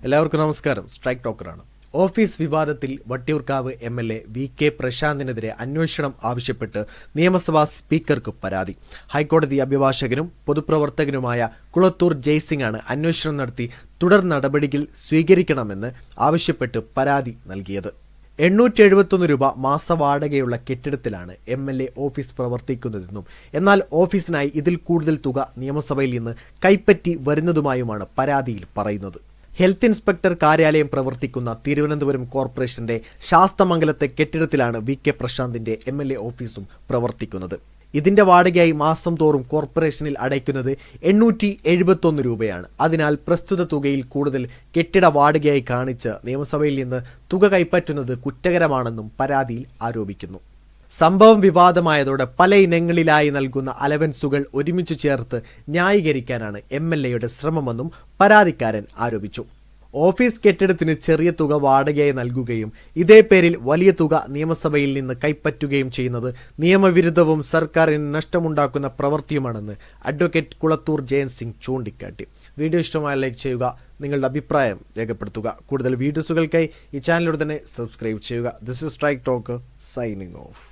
എല്ലാവർക്കും നമസ്കാരം. Strike ടോക്കറാണ്. Office വിവാദത്തിൽ വട്ടിയൂർക്കാവ് എം.എൽ.എ. വി.കെ. പ്രശാന്തിനെതിരെ അന്വേഷണം ആവശ്യപ്പെട്ട് നിയമസഭാ സ്പീക്കർക്ക് പരാതി. ഹൈക്കോടതി അഭിഭാഷകനും പൊതുപ്രവർത്തകനുമായ കുളത്തൂർ ജയ്സിംഗാണ് അന്വേഷണം നടത്തി തുടർ നടപടികൾ സ്വീകരിക്കണമെന്ന് ആവശ്യപ്പെട്ട് പരാതി നൽകിയത്. 871 രൂപ മാസവാടകയുള്ള കെട്ടിടത്തിലാണ് എം.എൽ.എ. ഓഫീസ് പ്രവർത്തിക്കുന്നതെന്നും എന്നാൽ ഓഫീസിനായി ഇതിൽ കൂടുതൽ തുക നിയമസഭയിൽ നിന്ന് കൈപ്പറ്റി വരുന്നതുമായുമാണ് പരാതിയിൽ പറയുന്നത്. ഹെൽത്ത് ഇൻസ്പെക്ടർ കാര്യാലയം പ്രവർത്തിക്കുന്ന തിരുവനന്തപുരം കോർപ്പറേഷന്റെ ശാസ്തമംഗലത്തെ കെട്ടിടത്തിലാണ് വി.കെ. പ്രശാന്തിന്റെ എം.എൽ.എ. ഓഫീസും പ്രവർത്തിക്കുന്നത്. ഇതിന്റെ വാടകയായി മാസം തോറും കോർപ്പറേഷനിൽ അടയ്ക്കുന്നത് 871 രൂപയാണ്. അതിനാൽ പ്രസ്തുത തുകയിൽ കൂടുതൽ കെട്ടിട വാടകയായി കാണിച്ച് നിയമസഭയിൽ നിന്ന് തുക കൈപ്പറ്റുന്നത് കുറ്റകരമാണെന്നും പരാതിയിൽ ആരോപിക്കുന്നു. സംഭവം വിവാദമായതോടെ പല ഇനങ്ങളിലായി നൽകുന്ന അലവൻസുകൾ ഒരുമിച്ച് ചേർത്ത് ന്യായീകരിക്കാനാണ് എം.എൽ.എയുടെ ശ്രമമെന്നും പരാതിക്കാരൻ ആരോപിച്ചു. ഓഫീസ് കെട്ടിടത്തിന് ചെറിയ തുക വാടകയായി നൽകുകയും ഇതേ പേരിൽ വലിയ തുക നിയമസഭയിൽ നിന്ന് കൈപ്പറ്റുകയും ചെയ്യുന്നത് നിയമവിരുദ്ധവും സർക്കാരിന് നഷ്ടമുണ്ടാക്കുന്ന പ്രവൃത്തിയുമാണെന്ന് അഡ്വക്കേറ്റ് കുളത്തൂർ ജയൻസിംഗ് ചൂണ്ടിക്കാട്ടി. വീഡിയോ ഇഷ്ടമായ ലൈക്ക് ചെയ്യുക, നിങ്ങളുടെ അഭിപ്രായം രേഖപ്പെടുത്തുക. കൂടുതൽ വീഡിയോസുകൾക്കായി ഈ ചാനലിലൂടെ തന്നെ സബ്സ്ക്രൈബ് ചെയ്യുക. This is strike talk signing off.